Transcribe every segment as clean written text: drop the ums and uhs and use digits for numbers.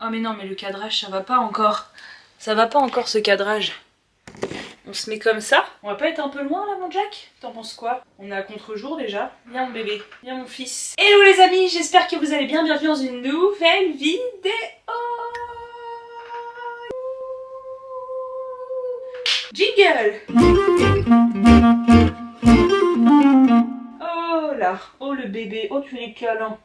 Oh mais non, mais le cadrage, ça va pas encore. Ça va pas encore ce cadrage. On se met comme ça. On va pas être un peu loin là mon Jack? T'en penses quoi? On est à contre-jour déjà. Viens mon bébé, viens mon fils. Hello les amis, j'espère que vous allez bien. Bienvenue dans une nouvelle vidéo. Jingle. Oh là, oh le bébé, oh tu es câlin.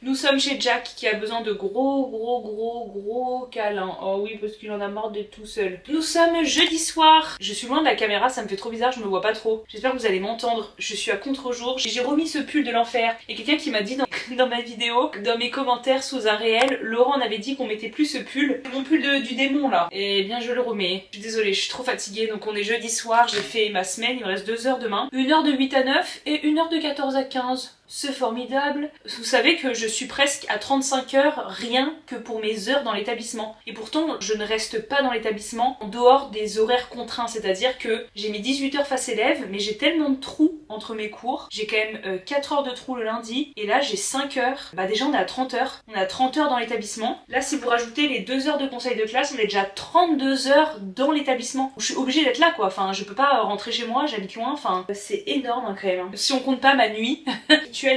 Nous sommes chez Jack qui a besoin de gros câlins. Oh oui, parce qu'il en a marre d'être tout seul. Nous sommes jeudi soir. Je suis loin de la caméra, ça me fait trop bizarre, je me vois pas trop. J'espère que vous allez m'entendre. Je suis à contre-jour. J'ai remis ce pull de l'enfer. Et quelqu'un qui m'a dit dans ma vidéo, dans mes commentaires sous un réel, Laurent en avait dit qu'on mettait plus ce pull. Mon pull du démon là. Et bien je le remets. Je suis désolée, je suis trop fatiguée. Donc on est jeudi soir, j'ai fait ma semaine, il me reste 2 heures demain. 1 heure de 8 à 9 et 1 heure de 14 à 15. C'est formidable. Vous savez que je suis presque à 35 heures rien que pour mes heures dans l'établissement. Et pourtant, je ne reste pas dans l'établissement en dehors des horaires contraints. C'est-à-dire que j'ai mes 18 heures face élève, mais j'ai tellement de trous entre mes cours. J'ai quand même 4 heures de trous le lundi. Et là, j'ai 5 heures. Bah déjà, on est à 30 heures. On est à 30 heures dans l'établissement. Là, si vous rajoutez les 2 heures de conseil de classe, on est déjà à 32 heures dans l'établissement. Je suis obligée d'être là, quoi. Enfin, je peux pas rentrer chez moi, j'habite loin. Enfin, c'est énorme hein, quand même. Si on compte pas ma nuit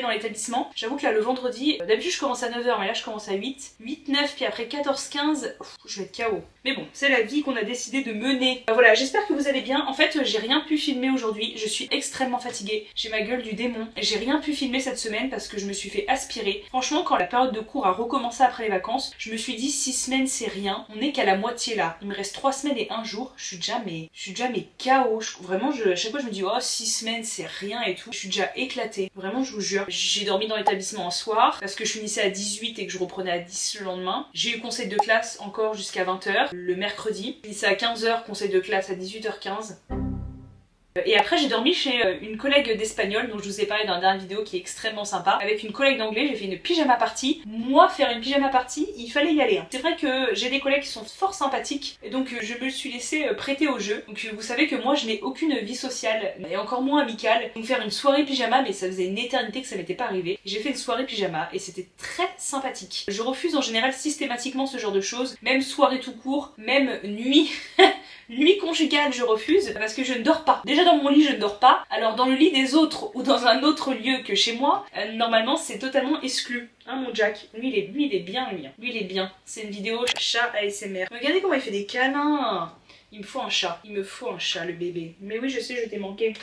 dans l'établissement. J'avoue que là le vendredi, d'habitude je commence à 9 h mais là je commence à 8, 9 puis après 14, 15, je vais être KO. Mais bon, c'est la vie qu'on a décidé de mener. Voilà, j'espère que vous allez bien. En fait, j'ai rien pu filmer aujourd'hui, je suis extrêmement fatiguée. J'ai ma gueule du démon. J'ai rien pu filmer cette semaine parce que je me suis fait aspirer. Franchement, quand la période de cours a recommencé après les vacances, je me suis dit 6 semaines c'est rien. On est qu'à la moitié là. Il me reste 3 semaines et 1 jour. Je suis déjà mais KO. Vraiment, à chaque fois je me dis oh 6 semaines c'est rien et tout. Je suis déjà éclatée. Vraiment, je vous jure. J'ai dormi dans l'établissement un soir parce que je finissais à 18 et que je reprenais à 10 le lendemain. J'ai eu conseil de classe encore jusqu'à 20 h le mercredi. Je finissais à 15 h, conseil de classe à 18 h 15. Et après j'ai dormi chez une collègue d'espagnol dont je vous ai parlé dans la dernière vidéo qui est extrêmement sympa. Avec une collègue d'anglais, j'ai fait une pyjama party. Moi, faire une pyjama party, il fallait y aller. C'est vrai que j'ai des collègues qui sont fort sympathiques et donc je me suis laissée prêter au jeu. Donc vous savez que moi je n'ai aucune vie sociale et encore moins amicale. Donc faire une soirée pyjama, mais ça faisait une éternité que ça m'était pas arrivé. J'ai fait une soirée pyjama et c'était très sympathique. Je refuse en général systématiquement ce genre de choses, même soirée tout court, même nuit. Nuit conjugale, je refuse parce que je ne dors pas. Déjà dans mon lit, je ne dors pas. Alors dans le lit des autres ou dans un autre lieu que chez moi, normalement c'est totalement exclu. Hein mon Jack, lui il est bien lui. Lui il est bien. C'est une vidéo chat ASMR. Regardez comment il fait des câlins. Il me faut un chat. Il me faut un chat le bébé. Mais oui je sais, je t'ai manqué.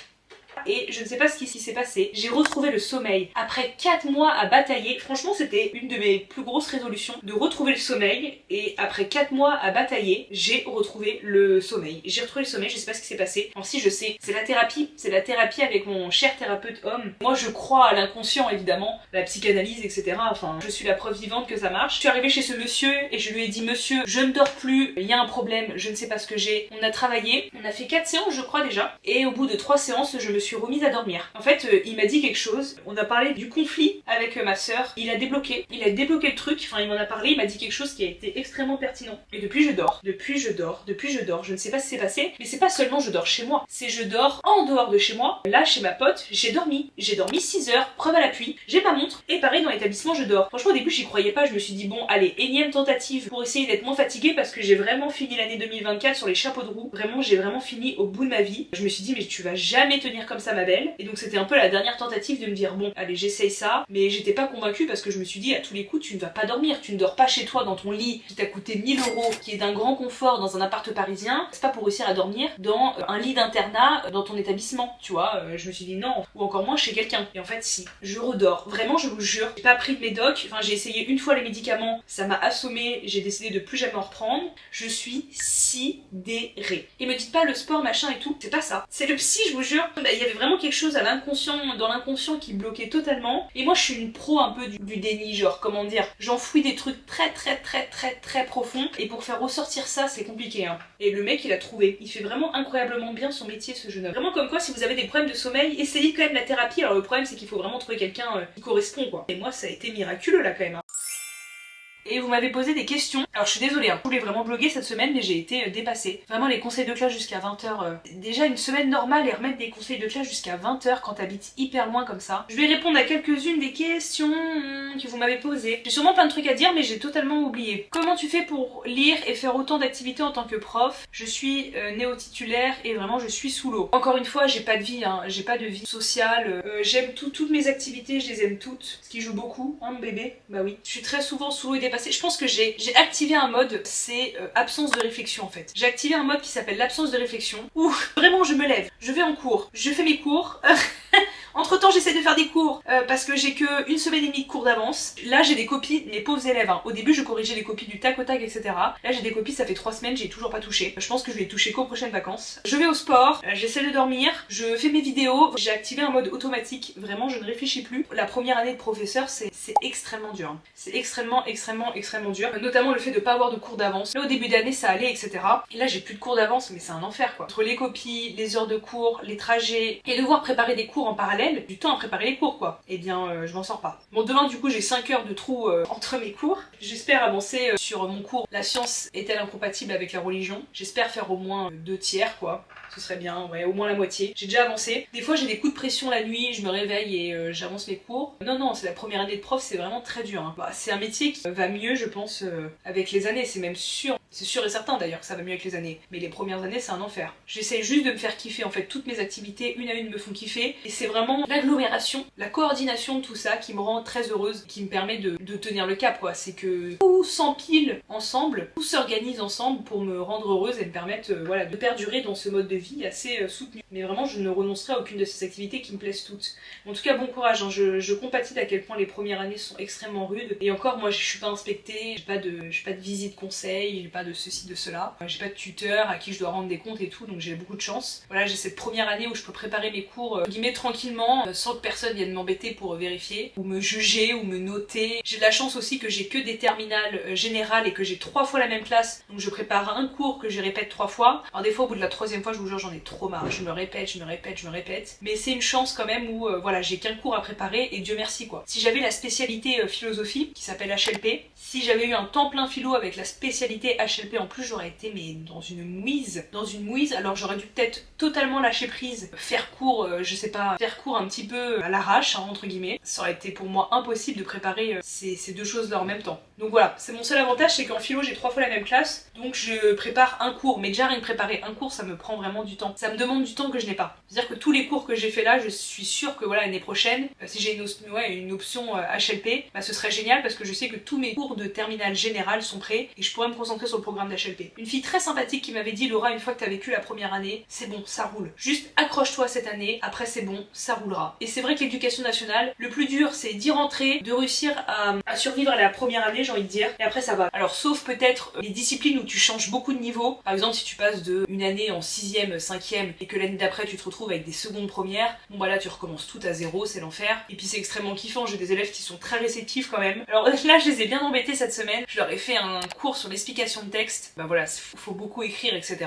Et je ne sais pas ce qui s'est passé, j'ai retrouvé le sommeil. Après 4 mois à batailler, franchement c'était une de mes plus grosses résolutions, de retrouver le sommeil. Et après 4 mois à batailler, j'ai retrouvé le sommeil. J'ai retrouvé le sommeil, je sais pas ce qui s'est passé. Alors si je sais, c'est la thérapie avec mon cher thérapeute homme. Moi je crois à l'inconscient évidemment, la psychanalyse etc. Enfin je suis la preuve vivante que ça marche. Je suis arrivée chez ce monsieur et je lui ai dit monsieur, je ne dors plus, il y a un problème, je ne sais pas ce que j'ai. On a travaillé, on a fait 4 séances je crois déjà. Et au bout de 3 séances, je me suis remise à dormir. En fait, il m'a dit quelque chose. On a parlé du conflit avec ma sœur. Il a débloqué le truc. Enfin, il m'en a parlé. Il m'a dit quelque chose qui a été extrêmement pertinent. Et depuis, je dors. Depuis, je dors. Je ne sais pas ce qui s'est passé. Mais c'est pas seulement je dors chez moi. C'est je dors en dehors de chez moi. Là, chez ma pote, j'ai dormi. J'ai dormi 6 heures. Preuve à l'appui. J'ai ma montre. Et pareil, dans l'établissement, je dors. Franchement, au début, j'y croyais pas. Je me suis dit, bon, allez, énième tentative pour essayer d'être moins fatiguée parce que j'ai vraiment fini l'année 2024 sur les chapeaux de roue. Vraiment, j'ai vraiment fini au bout de ma vie. Je me suis dit, mais tu vas jamais tenir comme ça, ma belle. Et donc c'était un peu la dernière tentative de me dire bon allez j'essaye ça, mais j'étais pas convaincue parce que je me suis dit à tous les coups tu ne vas pas dormir, tu ne dors pas chez toi dans ton lit qui t'a coûté 1000 €, qui est d'un grand confort dans un appart parisien, c'est pas pour réussir à dormir dans un lit d'internat dans ton établissement, tu vois, je me suis dit non, ou encore moins chez quelqu'un. Et en fait si, je redors, vraiment je vous jure, j'ai pas pris de médoc, enfin j'ai essayé une fois les médicaments, ça m'a assommé, j'ai décidé de plus jamais en reprendre, je suis sidérée. Et me dites pas le sport machin et tout, c'est pas ça, c'est le psy je vous jure, il y avait vraiment quelque chose à dans l'inconscient qui bloquait totalement. Et moi je suis une pro un peu du déni, genre comment dire, j'enfouis des trucs très profonds et pour faire ressortir ça c'est compliqué hein. Et le mec il a trouvé, il fait vraiment incroyablement bien son métier ce jeune homme. Vraiment comme quoi si vous avez des problèmes de sommeil, essayez quand même la thérapie. Alors le problème c'est qu'il faut vraiment trouver quelqu'un qui correspond quoi. Et moi ça a été miraculeux là quand même hein. Et vous m'avez posé des questions. Alors je suis désolée, je voulais vraiment bloguer cette semaine mais j'ai été dépassée. Vraiment les conseils de classe jusqu'à 20h. Déjà une semaine normale et remettre des conseils de classe jusqu'à 20h quand t'habites hyper loin comme ça. Je vais répondre à quelques-unes des questions que vous m'avez posées. J'ai sûrement plein de trucs à dire mais j'ai totalement oublié. Comment tu fais pour lire et faire autant d'activités en tant que prof? Je suis néo-titulaire et vraiment je suis sous l'eau. Encore une fois j'ai pas de vie, j'ai pas de vie sociale. J'aime toutes mes activités, je les aime toutes. Ce qui joue beaucoup, hein mon bébé? Bah oui. Je suis très souvent sous l'eau et dépassée. Je pense que j'ai activé un mode, c'est absence de réflexion en fait. J'ai activé un mode qui s'appelle l'absence de réflexion où vraiment je me lève, je vais en cours, je fais mes cours. Entre temps j'essaie de faire des cours parce que j'ai que une semaine et demie de cours d'avance. Là j'ai des copies, mes pauvres élèves, Au début je corrigeais les copies du tac au tac etc. Là j'ai des copies, ça fait 3 semaines, j'ai toujours pas touché. Je pense que je vais toucher qu'aux prochaines vacances. Je vais au sport, j'essaie de dormir, je fais mes vidéos. J'ai activé un mode automatique, vraiment je ne réfléchis plus. La première année de professeur c'est extrêmement dur. C'est extrêmement dur. Notamment le fait de pas avoir de cours d'avance. Là au début d'année ça allait etc. Et là j'ai plus de cours d'avance mais c'est un enfer quoi. Entre les copies, les heures de cours, les trajets et devoir préparer des cours en parallèle, du temps à préparer les cours quoi. Eh bien je m'en sors pas. Bon demain du coup j'ai 5 heures de trou entre mes cours. J'espère avancer sur mon cours. La science est-elle incompatible avec la religion? J'espère faire au moins 2 tiers quoi. Ce serait bien, ouais, au moins la moitié. J'ai déjà avancé. Des fois j'ai des coups de pression la nuit, je me réveille et j'avance mes cours. Non, c'est la première année de prof, c'est vraiment très dur. Bah, c'est un métier qui va mieux je pense avec les années, c'est même sûr. C'est sûr et certain d'ailleurs que ça va mieux avec les années. Mais les premières années c'est un enfer. J'essaie juste de me faire kiffer en fait. Toutes mes activités, une à une me font kiffer. Et c'est vraiment l'agglomération, la coordination de tout ça qui me rend très heureuse, qui me permet de tenir le cap quoi. C'est que tout s'empile ensemble, tout s'organise ensemble pour me rendre heureuse et me permettre voilà, de perdurer dans ce mode de vie assez soutenu. Mais vraiment je ne renoncerai à aucune de ces activités qui me plaisent toutes. En tout cas bon courage, je compatis à quel point les premières années sont extrêmement rudes. Et encore moi je suis pas inspectée, j'ai pas de visite conseil, j'ai pas de ceci, de cela. J'ai pas de tuteur à qui je dois rendre des comptes et tout, donc j'ai beaucoup de chance. Voilà, j'ai cette première année où je peux préparer mes cours guillemets tranquillement, sans que personne vienne m'embêter pour vérifier, ou me juger, ou me noter. J'ai de la chance aussi que j'ai que des terminales générales et que j'ai 3 fois la même classe, donc je prépare un cours que je répète 3 fois. Alors des fois au bout de la 3e fois je vous jure j'en ai trop marre, je me répète, mais c'est une chance quand même où voilà, j'ai qu'un cours à préparer et Dieu merci quoi. Si j'avais la spécialité philosophie qui s'appelle HLP, si j'avais eu un temps plein philo avec la spécialité HLP en plus, j'aurais été mais dans une mouise, alors j'aurais dû peut-être totalement lâcher prise, faire cours, je sais pas, faire cours un petit peu à l'arrache entre guillemets. Ça aurait été pour moi impossible de préparer ces deux choses là en même temps. Donc voilà, c'est mon seul avantage, c'est qu'en philo j'ai 3 fois la même classe, donc je prépare un cours, mais déjà rien que préparer un cours ça me prend vraiment du temps. Ça me demande du temps que je n'ai pas. C'est-à-dire que tous les cours que j'ai fait là, je suis sûre que voilà l'année prochaine, si j'ai une option HLP, bah ce serait génial parce que je sais que tous mes cours de terminale générale sont prêts et je pourrais me concentrer sur le programme d'HLP. Une fille très sympathique qui m'avait dit Laura, une fois que t'as vécu la première année, c'est bon, ça roule. Juste accroche-toi cette année, après c'est bon, ça roulera. Et c'est vrai que l'éducation nationale, le plus dur c'est d'y rentrer, de réussir à survivre à la première année, j'ai envie de dire, et après ça va. Alors sauf peut-être les disciplines où tu changes beaucoup de niveau, par exemple si tu passes de une année en 6e, 5e et que l'année d'après tu te retrouves avec des secondes premières, bon bah là tu recommences tout à zéro, c'est l'enfer. Et puis c'est extrêmement kiffant, j'ai des élèves qui sont très réceptifs quand même. Alors là je les ai bien embêtés cette semaine, je leur ai fait un cours sur l'explication de texte, bah voilà, faut beaucoup écrire etc.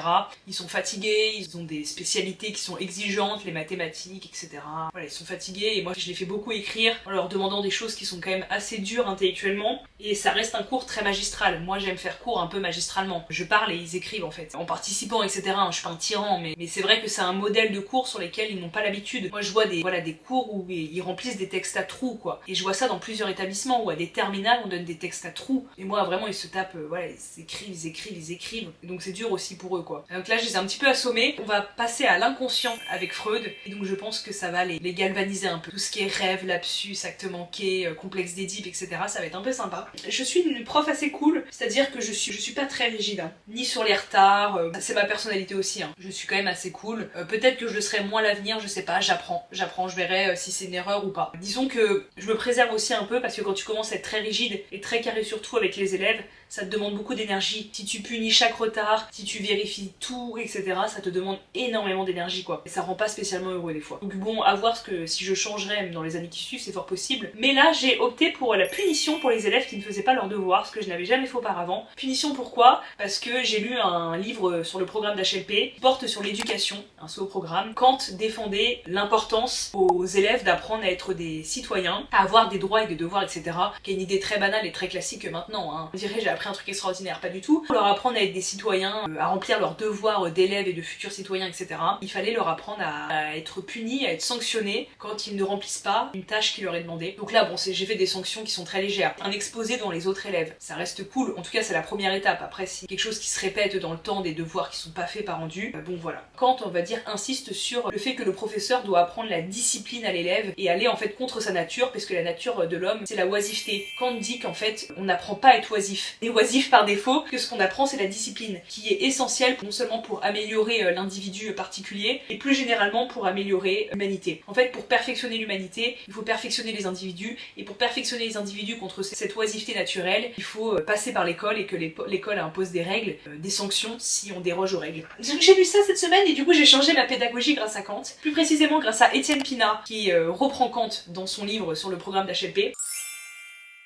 Ils sont fatigués, ils ont des spécialités qui sont exigeantes, les mathématiques etc. Voilà, ils sont fatigués et moi je les fais beaucoup écrire en leur demandant des choses qui sont quand même assez dures intellectuellement et ça reste un cours très magistral. Moi j'aime faire cours un peu magistralement. Je parle et ils écrivent en fait, en participant etc. Je suis pas un tyran mais c'est vrai que c'est un modèle de cours sur lesquels ils n'ont pas l'habitude. Moi je vois des cours où ils remplissent des textes à trous quoi. Et je vois ça dans plusieurs établissements où à des terminales on donne des textes à trous. Et moi vraiment ils se tapent, voilà, ils écrivent. Et donc c'est dur aussi pour eux quoi. Donc là je les ai un petit peu assommés. On va passer à l'inconscient avec Freud. Et donc je pense que ça va les galvaniser un peu. Tout ce qui est rêve, lapsus, acte manqué, complexe d'Édipe, etc. Ça va être un peu sympa. Je suis une prof assez cool, c'est-à-dire que je suis pas très rigide, hein. Ni sur les retards, c'est ma personnalité aussi, hein. Je suis quand même assez cool. Peut-être que je le serai moins à l'avenir, je sais pas, j'apprends, je verrai si c'est une erreur ou pas. Disons que je me préserve aussi un peu parce que quand tu commences à être très rigide et très carré sur tout avec les élèves, ça te demande beaucoup d'énergie. Si tu punis chaque retard, si tu vérifies tout, etc., ça te demande énormément d'énergie quoi. Et ça rend pas spécialement heureux des fois. Donc bon, à voir si je changerai même dans les années qui suivent, c'est fort possible. Mais là, j'ai opté pour la punition pour les élèves qui ne ne faisaient pas leurs devoirs, ce que je n'avais jamais fait auparavant. Punition pourquoi? Parce que j'ai lu un livre sur le programme d'HLP qui porte sur l'éducation, un second programme. Kant défendait l'importance aux élèves d'apprendre à être des citoyens, à avoir des droits et des devoirs, etc. Qui est une idée très banale et très classique maintenant, hein. On dirait j'ai appris un truc extraordinaire, pas du tout. Pour leur apprendre à être des citoyens, à remplir leurs devoirs d'élèves et de futurs citoyens, etc. Il fallait leur apprendre à être punis, à être sanctionnés quand ils ne remplissent pas une tâche qui leur est demandée. Donc là, bon, j'ai fait des sanctions qui sont très légères. Un exposé devant les autres élèves, ça reste cool. En tout cas, c'est la première étape. Après, si quelque chose qui se répète dans le temps, des devoirs qui sont pas faits, pas rendus, bon voilà. Kant, on va dire, insiste sur le fait que le professeur doit apprendre la discipline à l'élève et aller en fait contre sa nature, parce que la nature de l'homme, c'est la oisiveté. Kant dit qu'en fait, on n'apprend pas à être oisif. Et oisif par défaut, que ce qu'on apprend, c'est la discipline, qui est essentielle non seulement pour améliorer l'individu particulier, et plus généralement pour améliorer l'humanité. En fait, pour perfectionner l'humanité, il faut perfectionner les individus, et pour perfectionner les individus contre cette oisiveté naturelle, il faut passer par l'école et que l'école impose des règles, des sanctions si on déroge aux règles. Donc j'ai lu ça cette semaine et du coup j'ai changé ma pédagogie grâce à Kant, plus précisément grâce à Étienne Pina qui reprend Kant dans son livre sur le programme d'HLP.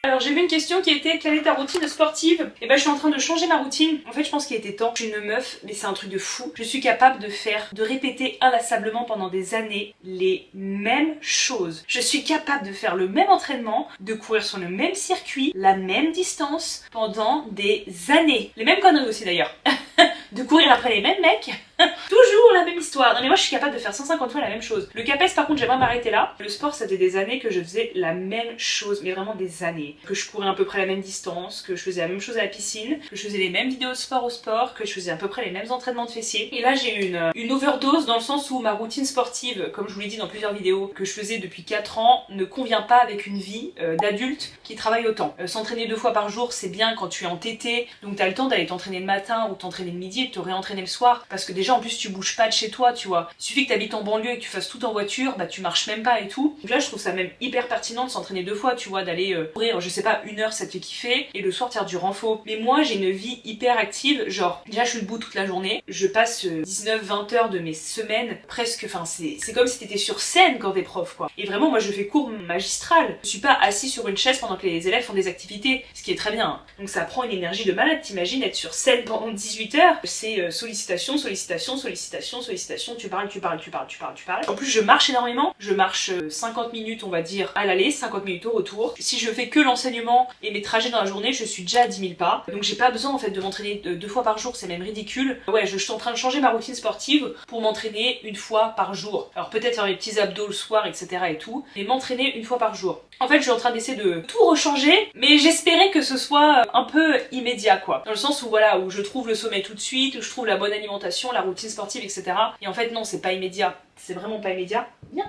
Alors j'ai vu une question qui était quelle est ta routine sportive? Et ben je suis en train de changer ma routine. En fait je pense qu'il était temps. Je suis une meuf, mais c'est un truc de fou. Je suis capable de répéter inlassablement pendant des années les mêmes choses. Je suis capable de faire le même entraînement, de courir sur le même circuit, la même distance pendant des années. Les mêmes conneries aussi d'ailleurs. De courir après les mêmes mecs. Toujours la même histoire. Non mais moi je suis capable de faire 150 fois la même chose. Le CAPES par contre j'aimerais m'arrêter là. Le sport ça faisait des années que je faisais la même chose, mais vraiment des années. Que je courais à peu près la même distance, que je faisais la même chose à la piscine, que je faisais les mêmes vidéos de sport au sport, que je faisais à peu près les mêmes entraînements de fessiers. Et là j'ai eu une overdose dans le sens où ma routine sportive, comme je vous l'ai dit dans plusieurs vidéos, que je faisais depuis 4 ans, ne convient pas avec une vie d'adulte qui travaille autant. S'entraîner 2 fois par jour c'est bien quand tu es en TT, donc t'as le temps d'aller t'entraîner le matin ou t'entraîner le midi et de te réentraîner le soir, parce que déjà en plus tu bouges pas de chez toi, tu vois. Il suffit que t'habites en banlieue et que tu fasses tout en voiture, bah tu marches même pas et tout. Donc là je trouve ça même hyper pertinent de s'entraîner 2 fois, tu vois, d'aller courir, je sais pas, 1 heure ça te fait kiffer, et le soir faire du renfo. Mais moi j'ai une vie hyper active, genre déjà je suis debout toute la journée, je passe 19-20 heures de mes semaines, presque, enfin c'est comme si t'étais sur scène quand t'es prof quoi. Et vraiment moi je fais cours magistral, je suis pas assis sur une chaise pendant que les élèves font des activités, ce qui est très bien. Donc ça prend une énergie de malade, t'imagines être sur scène pendant 18 heures, c'est sollicitation, sollicitation, sollicitation, sollicitation, tu parles. En plus je marche énormément, je marche 50 minutes on va dire à l'aller, 50 minutes au retour. Si je fais que l'enseignement et mes trajets dans la journée, je suis déjà à 10 000 pas. Donc j'ai pas besoin en fait de m'entraîner 2 fois par jour, c'est même ridicule. Ouais, je suis en train de changer ma routine sportive pour m'entraîner 1 fois par jour. Alors peut-être faire mes petits abdos le soir, etc. et tout, mais m'entraîner 1 fois par jour. En fait je suis en train d'essayer de tout rechanger, mais j'espérais que ce soit un peu immédiat quoi. Dans le sens où voilà, où je trouve le sommeil tout de suite, où je trouve la bonne alimentation, la routine sportive, etc. Et en fait non, c'est pas immédiat. C'est vraiment pas immédiat. Bien.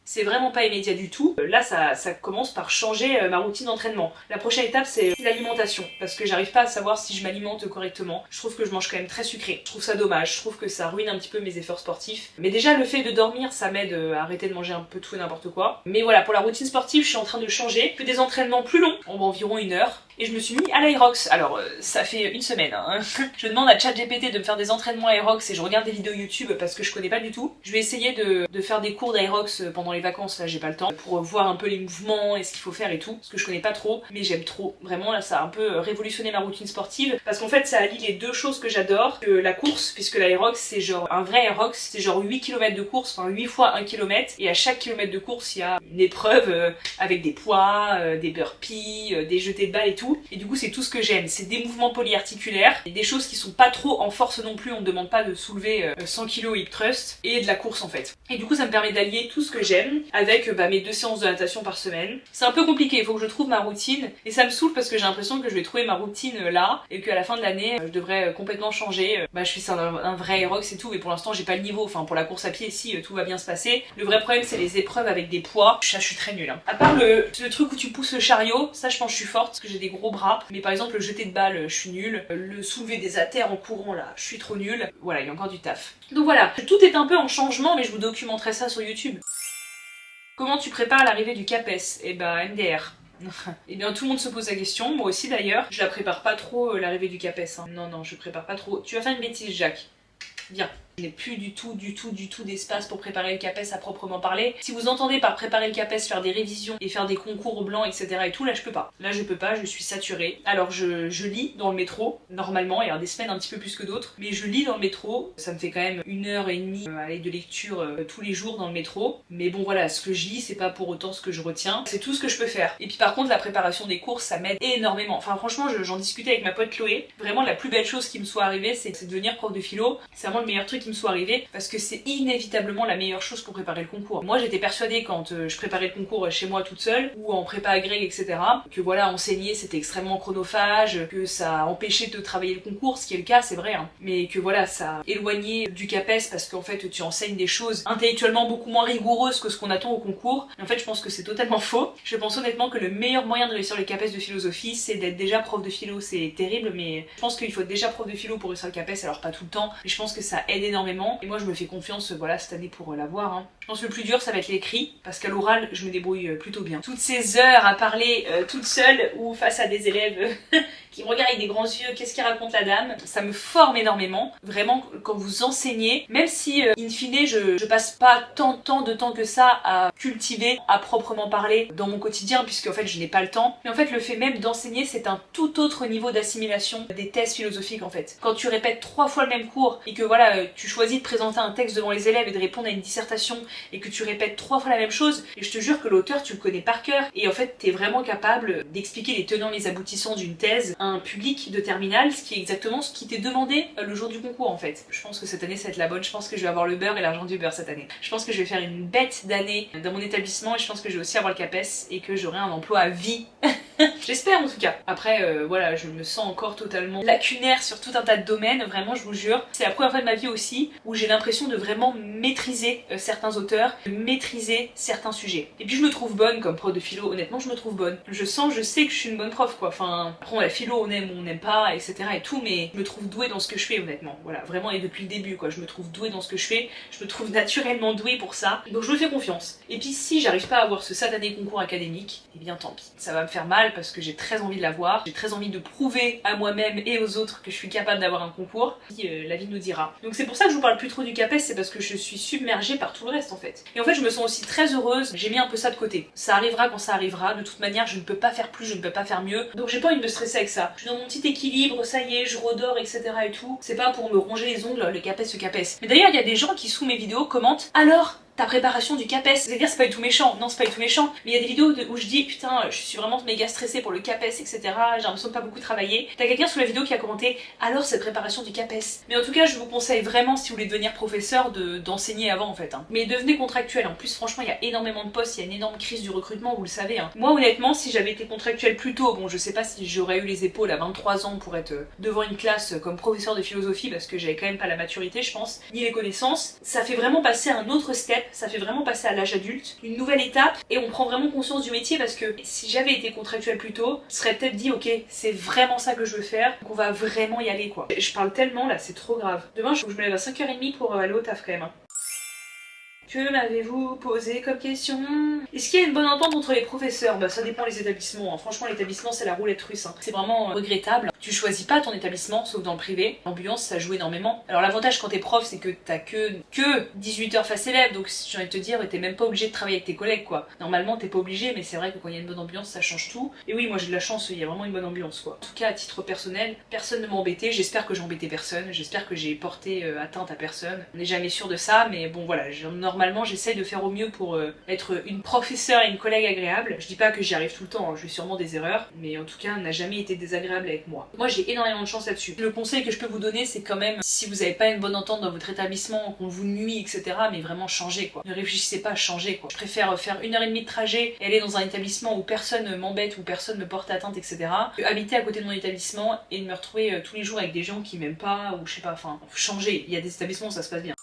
C'est vraiment pas immédiat du tout. Là, ça commence par changer ma routine d'entraînement. La prochaine étape, c'est l'alimentation. Parce que j'arrive pas à savoir si je m'alimente correctement. Je trouve que je mange quand même très sucré. Je trouve ça dommage. Je trouve que ça ruine un petit peu mes efforts sportifs. Mais déjà, le fait de dormir, ça m'aide à arrêter de manger un peu tout et n'importe quoi. Mais voilà, pour la routine sportive, je suis en train de changer. Je fais des entraînements plus longs, en environ 1 heure. Et je me suis mis à l'Aerox. Alors, ça fait 1 semaine. Hein. Je demande à ChatGPT de me faire des entraînements Aerox et je regarde des vidéos YouTube parce que je connais pas du tout. Je vais essayer de faire des cours d'Aerox pendant les vacances, là j'ai pas le temps, pour voir un peu les mouvements et ce qu'il faut faire et tout, parce que je connais pas trop, mais j'aime trop. Vraiment, là ça a un peu révolutionné ma routine sportive, parce qu'en fait ça allie les 2 choses que j'adore, que la course, puisque l'Aerox c'est genre, un vrai Aerox, c'est genre 8 km de course, enfin 8 fois 1 km, et à chaque kilomètre de course il y a une épreuve avec des poids, des burpees, des jetés de balles et tout. Et du coup c'est tout ce que j'aime, c'est des mouvements polyarticulaires, et des choses qui sont pas trop en force non plus, on me demande pas de soulever 100 kg hip thrust, et de la course en fait. Et du coup ça me permet d'allier tout ce que j'aime avec mes 2 séances de natation par semaine. C'est un peu compliqué, il faut que je trouve ma routine, et ça me saoule parce que j'ai l'impression que je vais trouver ma routine là, et qu'à la fin de l'année je devrais complètement changer. Je suis un vrai Aerox et tout, mais pour l'instant j'ai pas le niveau, enfin pour la course à pied si tout va bien se passer. Le vrai problème c'est les épreuves avec des poids, ça je suis très nulle. Hein. À part le truc où tu pousses le chariot, ça je pense que je suis forte parce que j'ai des gros bras, mais par exemple le jeter de balle je suis nulle, le soulever des haltères en courant là je suis trop nulle, voilà il y a encore du taf. Donc voilà, tout est un peu en changement, mais je vous documenterai ça sur YouTube. Comment tu prépares l'arrivée du CAPES? Eh ben MDR. Eh bien tout le monde se pose la question, moi aussi d'ailleurs. Je la prépare pas trop l'arrivée du CAPES. Hein. Non, je prépare pas trop. Tu vas faire une bêtise Jacques. Viens. Je n'ai plus du tout d'espace pour préparer le CAPES à proprement parler. Si vous entendez par préparer le CAPES faire des révisions et faire des concours blancs, etc. et tout, là je peux pas. Là je peux pas, je suis saturée. Alors je lis dans le métro, normalement, il y a des semaines un petit peu plus que d'autres, mais je lis dans le métro. Ça me fait quand même 1h30 de lecture tous les jours dans le métro. Mais bon voilà, ce que je lis, c'est pas pour autant ce que je retiens. C'est tout ce que je peux faire. Et puis par contre, la préparation des cours, ça m'aide énormément. Enfin franchement, j'en discutais avec ma pote Chloé. Vraiment la plus belle chose qui me soit arrivée, c'est de devenir prof de philo. C'est vraiment le meilleur truc qui me soit arrivé parce que c'est inévitablement la meilleure chose pour préparer le concours. Moi j'étais persuadée quand je préparais le concours chez moi toute seule ou en prépa agrég, etc. que voilà, enseigner c'était extrêmement chronophage, que ça empêchait de travailler le concours, ce qui est le cas, c'est vrai, hein. Mais que voilà, ça éloignait du CAPES parce qu'en fait tu enseignes des choses intellectuellement beaucoup moins rigoureuses que ce qu'on attend au concours. Et en fait je pense que c'est totalement faux. Je pense honnêtement que le meilleur moyen de réussir le CAPES de philosophie, c'est d'être déjà prof de philo. C'est terrible, mais je pense qu'il faut être déjà prof de philo pour réussir le CAPES, alors pas tout le temps, mais je pense que ça aide énormément. Et moi je me fais confiance, voilà, cette année pour l'avoir, hein. Je pense que le plus dur ça va être l'écrit, parce qu'à l'oral je me débrouille plutôt bien. Toutes ces heures à parler toute seule ou face à des élèves qui me regardent avec des grands yeux, qu'est-ce qu'il raconte la dame, ça me forme énormément. Vraiment, quand vous enseignez, même si in fine je passe pas tant de temps que ça à cultiver, à proprement parler dans mon quotidien, puisque en fait je n'ai pas le temps, mais en fait le fait même d'enseigner, c'est un tout autre niveau d'assimilation des thèses philosophiques en fait. Quand tu répètes 3 fois le même cours et que voilà, tu choisis de présenter un texte devant les élèves et de répondre à une dissertation et que tu répètes 3 fois la même chose, et je te jure que l'auteur tu le connais par cœur, et en fait t'es vraiment capable d'expliquer les tenants, les aboutissants d'une thèse à un public de terminale, ce qui est exactement ce qui t'est demandé le jour du concours en fait. Je pense que cette année ça va être la bonne, je pense que je vais avoir le beurre et l'argent du beurre cette année. Je pense que je vais faire une bête d'année dans mon établissement et je pense que je vais aussi avoir le CAPES et que j'aurai un emploi à vie. J'espère en tout cas. Après voilà, je me sens encore totalement lacunaire sur tout un tas de domaines, vraiment je vous jure. C'est la première fois de ma vie aussi où j'ai l'impression de vraiment maîtriser certains auteurs, de maîtriser certains sujets. Et puis je me trouve bonne comme prof de philo, honnêtement je me trouve bonne. Je sais que je suis une bonne prof quoi, enfin après la philo on aime ou on n'aime pas, etc. et tout, mais je me trouve douée dans ce que je fais honnêtement. Voilà, vraiment et depuis le début quoi, je me trouve douée dans ce que je fais, je me trouve naturellement douée pour ça, donc je me fais confiance. Et puis si j'arrive pas à avoir ce satané concours académique, eh bien tant pis. Ça va me faire mal parce que j'ai très envie de l'avoir, j'ai très envie de prouver à moi-même et aux autres que je suis capable d'avoir un concours, puis la vie nous dira. Donc c'est pour ça que je vous parle plus trop du CAPES, c'est parce que je suis submergée par tout le reste en fait. Et en fait je me sens aussi très heureuse, j'ai mis un peu ça de côté. Ça arrivera quand ça arrivera, de toute manière je ne peux pas faire plus, je ne peux pas faire mieux, donc j'ai pas envie de me stresser avec ça. Je suis dans mon petit équilibre, ça y est, je redors, etc. et tout. C'est pas pour me ronger les ongles, le CAPES. Mais d'ailleurs il y a des gens qui sous mes vidéos commentent « Alors ta préparation du CAPES », c'est-à-dire c'est pas du tout méchant, non c'est pas du tout méchant, mais il y a des vidéos où je dis putain je suis vraiment méga stressée pour le CAPES, etc. J'ai l'impression de pas beaucoup travailler. T'as quelqu'un sous la vidéo qui a commenté alors cette préparation du CAPES. Mais en tout cas je vous conseille vraiment si vous voulez devenir professeur d'enseigner avant en fait, hein. Mais devenez contractuel, en plus franchement il y a énormément de postes, il y a une énorme crise du recrutement, vous le savez, hein. Moi honnêtement si j'avais été contractuel plus tôt, bon je sais pas si j'aurais eu les épaules à 23 ans pour être devant une classe comme professeur de philosophie parce que j'avais quand même pas la maturité je pense, ni les connaissances. Ça fait vraiment passer un autre step, ça fait vraiment passer à l'âge adulte, une nouvelle étape, et on prend vraiment conscience du métier parce que si j'avais été contractuelle plus tôt, je serais peut-être dit ok, c'est vraiment ça que je veux faire, donc on va vraiment y aller quoi. Je parle tellement là, c'est trop grave. Demain je me lève à 5h30 pour aller au taf quand même, hein. Que m'avez-vous posé comme question? Est-ce qu'il y a une bonne entente entre les professeurs? Bah ça dépend les établissements, hein. Franchement l'établissement c'est la roulette russe, hein. C'est vraiment regrettable. Tu choisis pas ton établissement, sauf dans le privé. L'ambiance ça joue énormément. Alors l'avantage quand t'es prof c'est que t'as que 18 heures face élève, donc j'ai envie de te dire t'es même pas obligé de travailler avec tes collègues quoi. Normalement t'es pas obligé, mais c'est vrai que quand il y a une bonne ambiance ça change tout. Et oui moi j'ai de la chance, il y a vraiment une bonne ambiance quoi. En tout cas à titre personnel, personne ne m'a embêté, j'espère que j'ai embêté personne, j'espère que j'ai porté atteinte à personne. On n'est jamais sûr de ça, mais bon voilà, normalement j'essaye de faire au mieux pour être une professeure et une collègue agréable. Je dis pas que j'y arrive tout le temps, hein. Je fais sûrement des erreurs, mais en tout cas elle n'a jamais été désagréable avec moi. Moi j'ai énormément de chance là-dessus. Le conseil que je peux vous donner c'est quand même, si vous n'avez pas une bonne entente dans votre établissement, qu'on vous nuit, etc., mais vraiment changez quoi. Ne réfléchissez pas à changer quoi. Je préfère faire 1h30 de trajet et aller dans un établissement où personne m'embête, où personne me porte atteinte, etc., que habiter à côté de mon établissement et de me retrouver tous les jours avec des gens qui m'aiment pas, ou je sais pas, enfin, changer. Il y a des établissements où ça se passe bien.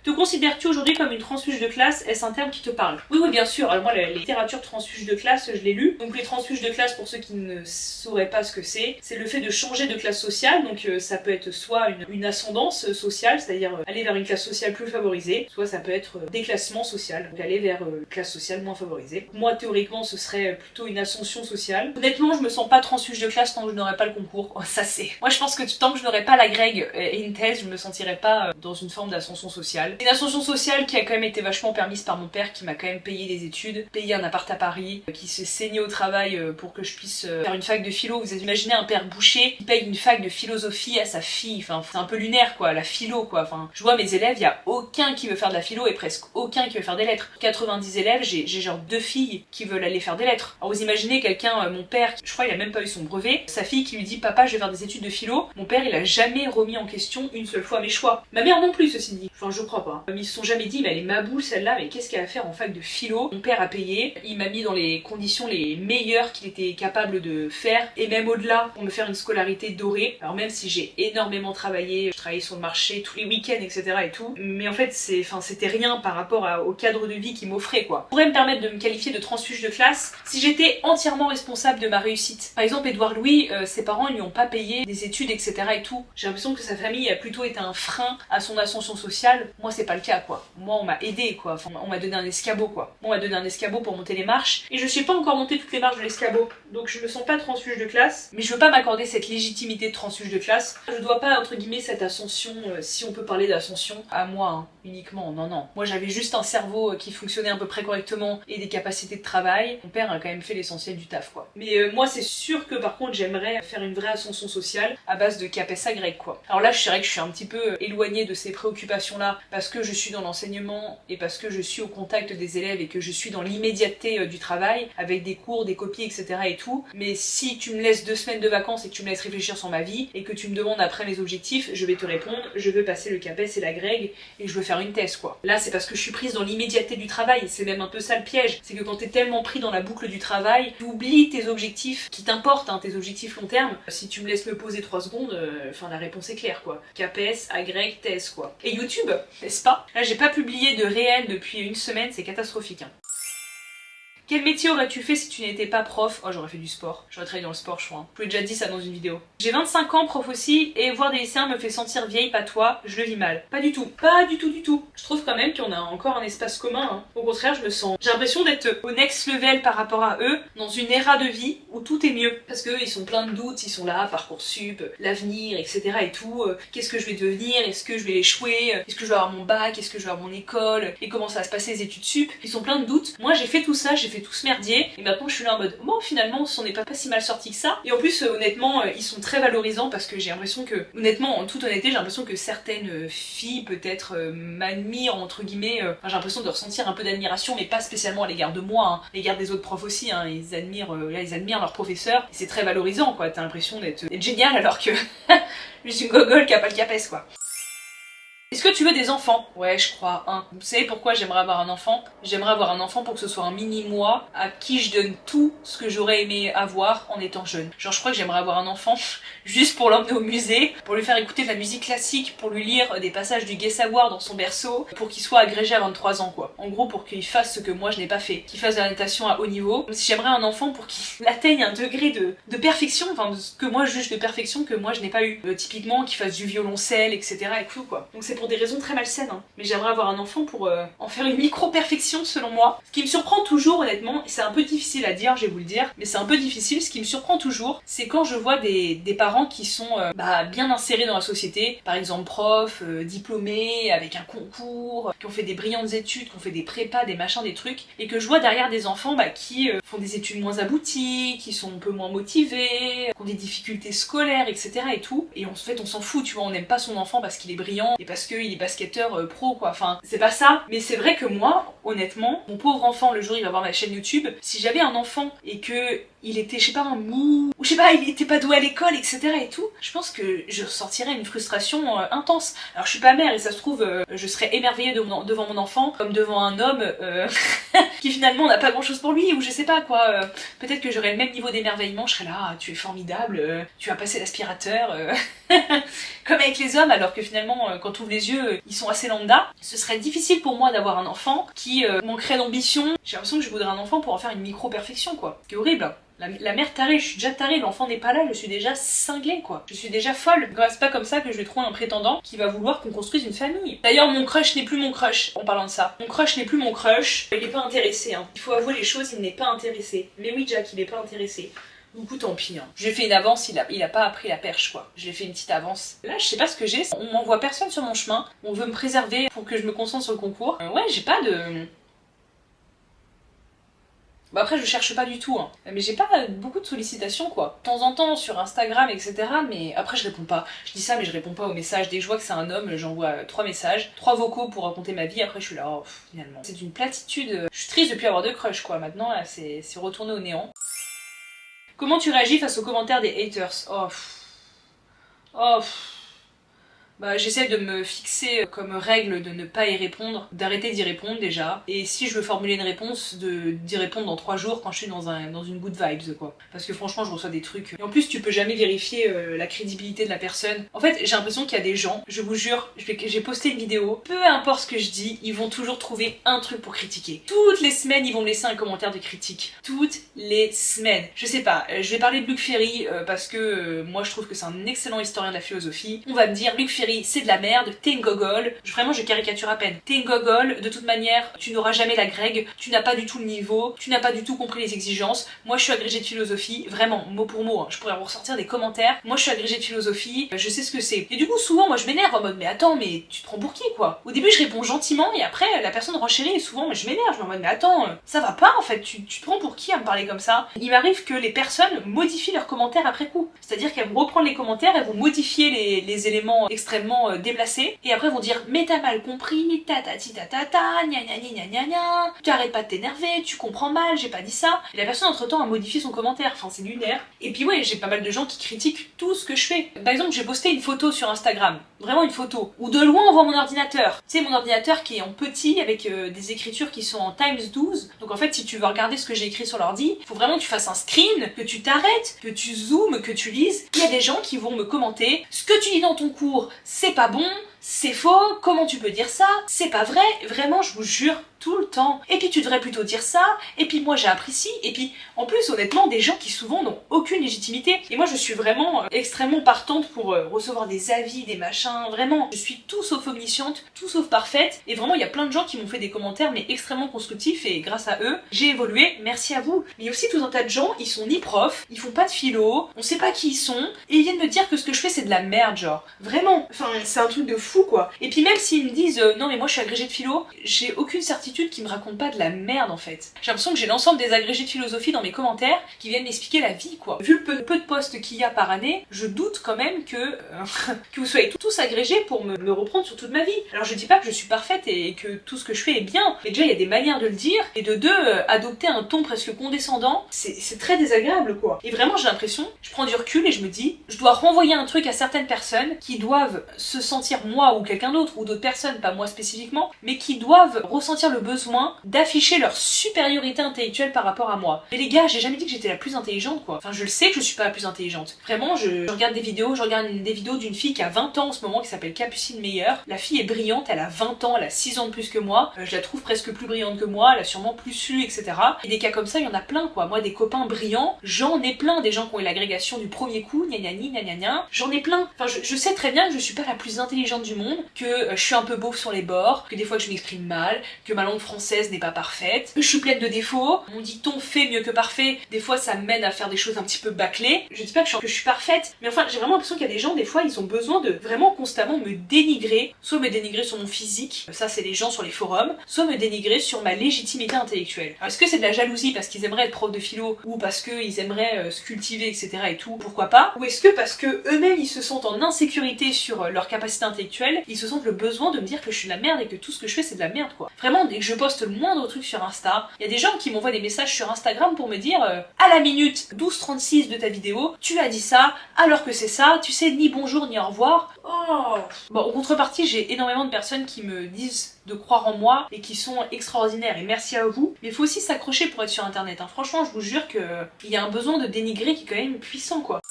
Te considères-tu aujourd'hui comme une transfuge de classe? Est-ce un terme qui te parle? Oui, oui, bien sûr. Alors moi, la littérature transfuge de classe, je l'ai lu. Donc les transfuges de classe, pour ceux qui ne sauraient pas ce que c'est le fait de changer de classe sociale. Donc ça peut être soit une ascendance sociale, c'est-à-dire aller vers une classe sociale plus favorisée, soit ça peut être déclassement social, donc aller vers une classe sociale moins favorisée. Moi, théoriquement, ce serait plutôt une ascension sociale. Honnêtement, je me sens pas transfuge de classe tant que je n'aurai pas le concours. Oh, ça c'est. Moi, je pense que tant que je n'aurai pas la grègue et une thèse, je me sentirai pas dans une forme d'ascension sociale. Une ascension sociale qui a quand même été vachement permise par mon père, qui m'a quand même payé des études, payé un appart à Paris, qui s'est saigné au travail pour que je puisse faire une fac de philo. Vous imaginez un père boucher qui paye une fac de philosophie à sa fille. Enfin, c'est un peu lunaire quoi, la philo quoi. Enfin, je vois mes élèves, il y a aucun qui veut faire de la philo et presque aucun qui veut faire des lettres. 90 élèves, j'ai genre 2 filles qui veulent aller faire des lettres. Alors vous imaginez quelqu'un, mon père, je crois il a même pas eu son brevet, sa fille qui lui dit papa je vais faire des études de philo. Mon père il a jamais remis en question une seule fois mes choix. Ma mère non plus ceci dit. Enfin je crois pas. Ils se sont jamais dit mais elle est ma boule celle-là, mais qu'est-ce qu'elle va faire en fac de philo? Mon père a payé, il m'a mis dans les conditions les meilleures qu'il était capable de faire et même au-delà pour me faire une scolarité dorée. Alors même si j'ai énormément travaillé, je travaillais sur le marché tous les week-ends etc et tout, mais en fait c'était rien par rapport au cadre de vie qu'il m'offrait quoi. Je pourrais me permettre de me qualifier de transfuge de classe si j'étais entièrement responsable de ma réussite. Par exemple Édouard Louis, ses parents lui ont pas payé des études etc et tout. J'ai l'impression que sa famille a plutôt été un frein à son ascension sociale. Moi c'est pas le cas quoi. Moi on m'a aidé quoi, enfin, on m'a donné un escabeau quoi. Moi, on m'a donné un escabeau pour monter les marches et je suis pas encore montée toutes les marches de l'escabeau. Donc je me sens pas transfuge de classe, mais je veux pas m'accorder cette légitimité de transfuge de classe. Je dois pas entre guillemets cette ascension, si on peut parler d'ascension, à moi hein, uniquement. Non non. Moi j'avais juste un cerveau qui fonctionnait à peu près correctement et des capacités de travail. Mon père a quand même fait l'essentiel du taf quoi. Mais moi c'est sûr que par contre j'aimerais faire une vraie ascension sociale à base de CAPES grec quoi. Alors là je dirais que je suis un petit peu éloignée de ces préoccupations là parce que je suis dans l'enseignement et parce que je suis au contact des élèves et que je suis dans l'immédiateté du travail avec des cours, des copies etc et tout. Mais si tu me laisses 2 semaines de vacances et que tu me laisses réfléchir sur ma vie et que tu me demandes après mes objectifs, je vais te répondre, je veux passer le CAPES et la grègue et je veux faire une thèse quoi. Là c'est parce que je suis prise dans l'immédiateté du travail, c'est même un peu ça le piège, c'est que quand t'es tellement pris dans la boucle du travail, tu oublies tes objectifs qui t'importent, hein, tes objectifs long terme. Si tu me laisses me poser 3 secondes, enfin la réponse est claire quoi. CAPES, agrég, thèse quoi. Et YouTube, n'est-ce pas? Là j'ai pas publié de réel depuis une semaine, c'est catastrophique hein. Quel métier aurais-tu fait si tu n'étais pas prof? Oh, j'aurais fait du sport. J'aurais travaillé dans le sport, je crois. Je vous l'ai déjà dit ça dans une vidéo. J'ai 25 ans, prof aussi, et voir des lycéens me fait sentir vieille, pas toi, je le vis mal. Pas du tout. Pas du tout, du tout. Je trouve quand même qu'on a encore un espace commun. Hein. Au contraire, je me sens... J'ai l'impression d'être au next level par rapport à eux, dans une era de vie où tout est mieux. Parce qu'eux, ils sont pleins de doutes, ils sont là, Parcoursup, l'avenir, etc. et tout. Qu'est-ce que je vais devenir? Est-ce que je vais échouer? Est-ce que je vais avoir mon bac? Est-ce que je vais avoir mon école? Et comment ça va se passer les études sup? Ils sont pleins de doutes. Moi, j'ai fait tout ça, j'ai fait tout ce merdier et maintenant je suis là en mode bon finalement on s'en est pas si mal sorti que ça et en plus honnêtement ils sont très valorisants parce que j'ai l'impression que honnêtement en toute honnêteté j'ai l'impression que certaines filles peut-être m'admirent entre guillemets enfin, j'ai l'impression de ressentir un peu d'admiration mais pas spécialement à l'égard de moi hein, à l'égard des autres profs aussi hein, ils admirent leurs professeurs et c'est très valorisant quoi, t'as l'impression d'être génial alors que je suis une gogole qui a pas le CAPES quoi. Est-ce que tu veux des enfants? Ouais, je crois, hein. Vous savez pourquoi j'aimerais avoir un enfant? J'aimerais avoir un enfant pour que ce soit un mini-moi à qui je donne tout ce que j'aurais aimé avoir en étant jeune. Genre, je crois que j'aimerais avoir un enfant juste pour l'emmener au musée, pour lui faire écouter de la musique classique, pour lui lire des passages du Gay Savoir dans son berceau, pour qu'il soit agrégé à 23 ans, quoi. En gros, pour qu'il fasse ce que moi je n'ai pas fait, qu'il fasse de la natation à haut niveau. Comme si j'aimerais un enfant pour qu'il atteigne un degré de perfection, enfin, de ce que moi je juge de perfection que moi je n'ai pas eu. Typiquement, qu'il fasse du violoncelle, etc. et tout, quoi. Donc c'est pour des raisons très malsaines, hein. Mais j'aimerais avoir un enfant pour en faire une micro-perfection selon moi. Ce qui me surprend toujours honnêtement, et c'est un peu difficile à dire, je vais vous le dire, mais c'est un peu difficile, ce qui me surprend toujours, c'est quand je vois des parents qui sont bien insérés dans la société, par exemple profs, diplômés, avec un concours, qui ont fait des brillantes études, qui ont fait des prépas, des machins, des trucs, et que je vois derrière des enfants qui font des études moins abouties, qui sont un peu moins motivés, qui ont des difficultés scolaires, etc. et tout, et en fait on s'en fout, tu vois, on n'aime pas son enfant parce qu'il est brillant, et parce qu'il est basketteur pro quoi, enfin c'est pas ça, mais c'est vrai que moi, honnêtement, mon pauvre enfant le jour il va voir ma chaîne YouTube, si j'avais un enfant et que il était, je sais pas, un mou, ou je sais pas, il était pas doué à l'école, etc. et tout, je pense que je ressortirais une frustration intense. Alors je suis pas mère et ça se trouve, je serais émerveillée devant mon enfant, comme devant un homme qui finalement n'a pas grand chose pour lui, ou je sais pas quoi, peut-être que j'aurais le même niveau d'émerveillement, je serais là, ah, tu es formidable, tu as passé l'aspirateur, comme avec les hommes, alors que finalement, quand tu ouvres les yeux, ils sont assez lambda. Ce serait difficile pour moi d'avoir un enfant qui manquerait d'ambition. J'ai l'impression que je voudrais un enfant pour en faire une micro-perfection, quoi. C'est horrible, hein. La mère tarée, je suis déjà tarée, l'enfant n'est pas là, je suis déjà cinglée, quoi. Je suis déjà folle. C'est pas comme ça que je vais trouver un prétendant qui va vouloir qu'on construise une famille. D'ailleurs, mon crush n'est plus mon crush, en parlant de ça. Mon crush n'est plus mon crush, il est pas intéressé, hein. Il faut avouer les choses, il n'est pas intéressé. Mais oui, Jack, il est pas intéressé. Du coup, tant pis, hein. J'ai fait une avance, il a pas appris la perche, quoi. J'ai fait une petite avance. Là, je sais pas ce que j'ai, on m'envoie personne sur mon chemin, on veut me préserver pour que je me concentre sur le concours. Ouais, j'ai pas de... Bah après je cherche pas du tout, hein. Mais j'ai pas beaucoup de sollicitations quoi. De temps en temps sur Instagram etc. Mais après je réponds pas. Je dis ça mais je réponds pas aux messages. Dès que je vois que c'est un homme, j'envoie 3 messages, 3 vocaux pour raconter ma vie. Après je suis là, oh finalement. C'est une platitude. Je suis triste de plus avoir de crush quoi. Maintenant là c'est retourné au néant. Comment tu réagis face aux commentaires des haters? Oh. Bah, j'essaie de me fixer comme règle de ne pas y répondre, d'arrêter d'y répondre déjà, et si je veux formuler une réponse, d'y répondre dans 3 jours quand je suis dans une good vibes quoi. Parce que franchement je reçois des trucs, et en plus tu peux jamais vérifier la crédibilité de la personne. En fait j'ai l'impression qu'il y a des gens, je vous jure, j'ai posté une vidéo, peu importe ce que je dis, ils vont toujours trouver un truc pour critiquer. Toutes les semaines ils vont me laisser un commentaire de critique. Toutes les semaines. Je sais pas, je vais parler de Luc Ferry parce que moi je trouve que c'est un excellent historien de la philosophie. On va me dire Luc Ferry c'est de la merde, t'es une gogole, vraiment je caricature à peine. T'es une gogole, de toute manière, tu n'auras jamais la Greg, tu n'as pas du tout le niveau, tu n'as pas du tout compris les exigences. Moi je suis agrégée de philosophie, vraiment, mot pour mot, hein. Je pourrais vous ressortir des commentaires. Moi je suis agrégée de philosophie, je sais ce que c'est. Et du coup souvent moi je m'énerve en mode mais attends mais tu te prends pour qui quoi? Au début je réponds gentiment et après la personne renchérit et souvent je m'énerve, je me dis mais attends, ça va pas en fait, tu te prends pour qui à me parler comme ça? Il m'arrive que les personnes modifient leurs commentaires après coup. C'est-à-dire qu'elles vont reprendre les commentaires, elles vont modifier les éléments extrêmement déplacés et après vont dire mais t'as mal compris, tatati tatata, gna gna gna gna gna, tu arrêtes pas de t'énerver, tu comprends mal, j'ai pas dit ça. Et la personne entre temps a modifié son commentaire, enfin c'est lunaire. Et puis ouais, j'ai pas mal de gens qui critiquent tout ce que je fais. Par exemple, j'ai posté une photo sur Instagram, vraiment une photo, où de loin on voit mon ordinateur. Tu sais, mon ordinateur qui est en petit avec des écritures qui sont en times 12. Donc en fait, si tu veux regarder ce que j'ai écrit sur l'ordi, faut vraiment que tu fasses un screen, que tu t'arrêtes, que tu zoomes, que tu lises. Il y a des gens qui vont me commenter ce que tu dis dans ton cours, c'est pas bon, c'est faux, comment tu peux dire ça, c'est pas vrai, vraiment je vous jure, tout le temps. Et puis tu devrais plutôt dire ça, et puis moi j'ai appris ci, et puis en plus honnêtement des gens qui souvent n'ont aucune légitimité. Et moi je suis vraiment extrêmement partante pour recevoir des avis, des machins, vraiment. Je suis tout sauf omnisciente, tout sauf parfaite, et vraiment il y a plein de gens qui m'ont fait des commentaires mais extrêmement constructifs et grâce à eux, j'ai évolué, merci à vous. Mais il y a aussi tout un tas de gens, ils sont ni profs, ils font pas de philo, on sait pas qui ils sont, et ils viennent me dire que ce que je fais c'est de la merde genre. Vraiment, enfin c'est un truc de fou quoi. Et puis même s'ils me disent non mais moi je suis agrégée de philo, j'ai aucune certitude qu'ils me racontent pas de la merde en fait. J'ai l'impression que j'ai l'ensemble des agrégés de philosophie dans mes commentaires qui viennent m'expliquer la vie quoi. Vu le peu de postes qu'il y a par année, je doute quand même que que vous soyez tous agrégés pour me reprendre sur toute ma vie. Alors je dis pas que je suis parfaite et que tout ce que je fais est bien, mais déjà il y a des manières de le dire, et de deux, adopter un ton presque condescendant, c'est très désagréable quoi. Et vraiment j'ai l'impression, je prends du recul et je me dis, je dois renvoyer un truc à certaines personnes qui doivent se sentir moi ou quelqu'un d'autre, ou d'autres personnes, pas moi spécifiquement, mais qui doivent ressentir le besoin d'afficher leur supériorité intellectuelle par rapport à moi. Mais les gars, j'ai jamais dit que j'étais la plus intelligente quoi. Enfin je le sais que je suis pas la plus intelligente. Vraiment, je regarde des vidéos, des vidéos d'une fille qui a 20 ans en ce moment qui s'appelle Capucine Meyer. La fille est brillante, elle a 20 ans, elle a 6 ans de plus que moi. Je la trouve presque plus brillante que moi, elle a sûrement plus lu, etc. Et des cas comme ça, il y en a plein quoi. Moi, des copains brillants, j'en ai plein, des gens qui ont eu l'agrégation du premier coup, gna gna gna gna gna, j'en ai plein. Enfin, je sais très bien que je suis pas la plus intelligente du monde, que je suis un peu beauf sur les bords, que des fois je m'exprime mal, que ma langue française n'est pas parfaite, que je suis pleine de défauts. Mon dicton fait mieux que parfait, des fois ça me mène à faire des choses un petit peu bâclées. Je dis pas que je suis parfaite, mais enfin j'ai vraiment l'impression qu'il y a des gens, des fois ils ont besoin de vraiment constamment me dénigrer, soit me dénigrer sur mon physique, ça c'est les gens sur les forums, soit me dénigrer sur ma légitimité intellectuelle. Alors est-ce que c'est de la jalousie parce qu'ils aimeraient être prof de philo, ou parce qu'ils aimeraient se cultiver, etc. et tout, pourquoi pas, ou est-ce que parce que eux-mêmes ils se sentent en insécurité sur leur capacité intellectuelle, ils se sentent le besoin de me dire que je suis de la merde et que tout ce que je fais c'est de la merde quoi. Vraiment, dès que je poste le moindre truc sur Insta, il y a des gens qui m'envoient des messages sur Instagram pour me dire à la minute 12:36 de ta vidéo, tu as dit ça, alors que c'est ça, tu sais ni bonjour ni au revoir. Oh. Bon, en contrepartie, j'ai énormément de personnes qui me disent de croire en moi et qui sont extraordinaires, et merci à vous. Mais il faut aussi s'accrocher pour être sur internet, hein. Franchement, je vous jure qu'il y a un besoin de dénigrer qui est quand même puissant quoi.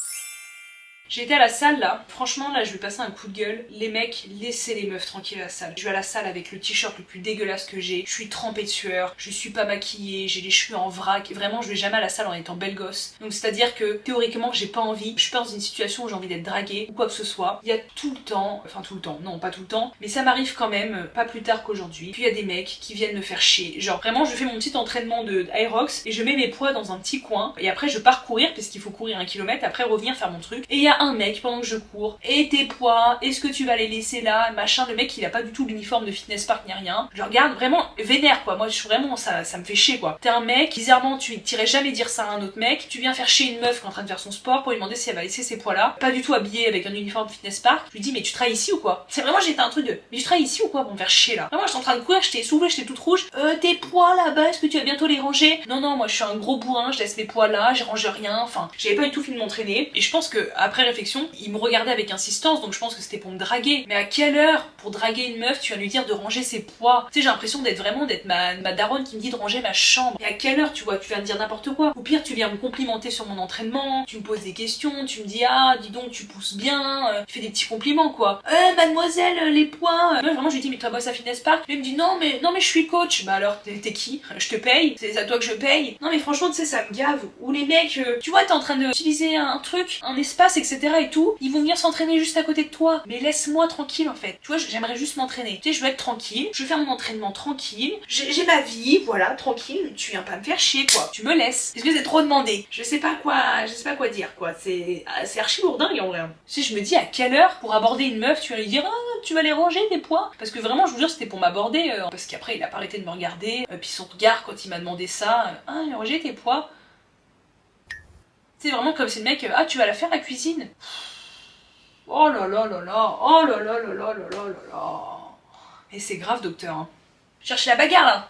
J'ai été à la salle là, franchement là je vais passer un coup de gueule. Les mecs, laissez les meufs tranquilles à la salle. Je vais à la salle avec le t-shirt le plus dégueulasse que j'ai, je suis trempée de sueur, je suis pas maquillée, j'ai les cheveux en vrac, vraiment je vais jamais à la salle en étant belle gosse. Donc c'est à dire que théoriquement j'ai pas envie, je suis pas dans une situation où j'ai envie d'être draguée ou quoi que ce soit. Il y a tout le temps, enfin tout le temps, non pas tout le temps, mais ça m'arrive quand même, pas plus tard qu'aujourd'hui. Puis il y a des mecs qui viennent me faire chier, genre vraiment je fais mon petit entraînement de Aerox et je mets mes poids dans un petit coin et après je pars courir parce qu'il faut courir 1 kilomètre, après revenir faire mon truc et il y a un mec pendant que je cours, et tes poids, est-ce que tu vas les laisser là, machin, le mec il a pas du tout l'uniforme de fitness park ni rien, je regarde vraiment vénère quoi, moi je suis vraiment, ça me fait chier quoi. T'es un mec, bizarrement tu t'irais jamais dire ça à un autre mec, tu viens faire chier une meuf qui est en train de faire son sport pour lui demander si elle va laisser ses poids là, pas du tout habillée avec un uniforme fitness park, je lui dis mais tu travailles ici ou quoi? C'est vraiment j'étais un truc de, mais tu travailles ici ou quoi pour me faire chier là? Vraiment j'étais en train de courir, j'étais essoufflée, j'étais toute rouge, tes poids là-bas, est-ce que tu vas bientôt les ranger? Non non, moi je suis un gros bourrin, je laisse mes poids là, je range rien, enfin j'avais pas du tout fini de m'entraîner et je pense que après réflexion, il me regardait avec insistance donc je pense que c'était pour me draguer. Mais à quelle heure pour draguer une meuf tu vas lui dire de ranger ses poids? Tu sais j'ai l'impression d'être ma daronne qui me dit de ranger ma chambre. Et à quelle heure tu vois, tu viens de dire n'importe quoi. Ou pire tu viens me complimenter sur mon entraînement, tu me poses des questions, tu me dis ah dis donc tu pousses bien, tu fais des petits compliments quoi. Mademoiselle les poids. Moi vraiment je lui dis mais toi bosses à Fitness Park? Il me dit non mais je suis coach. Bah alors t'es qui? Je te paye? C'est à toi que je paye? Non mais franchement tu sais ça me gave. Ou les mecs tu vois t'es en train d'utiliser un truc, un espace etc et tout, ils vont venir s'entraîner juste à côté de toi. Mais laisse-moi tranquille en fait. Tu vois j'aimerais juste m'entraîner. Tu sais je veux être tranquille, je veux faire mon entraînement tranquille, j'ai ma vie, voilà, tranquille, tu viens pas me faire chier quoi. Tu me laisses. Est-ce que c'est trop demandé? Je sais pas quoi dire quoi. C'est archi lourdingue en vrai. Si je me dis à quelle heure pour aborder une meuf tu vas lui dire ah tu vas les ranger tes poids? Parce que vraiment je vous jure c'était pour m'aborder parce qu'après il a pas arrêté de me regarder puis son regard quand il m'a demandé ça ah il a rangé tes poids. C'est vraiment comme si le mec ah tu vas la faire la cuisine. Oh là là là là, oh là là là là là là là là. Et c'est grave docteur hein. Cherchez la bagarre là.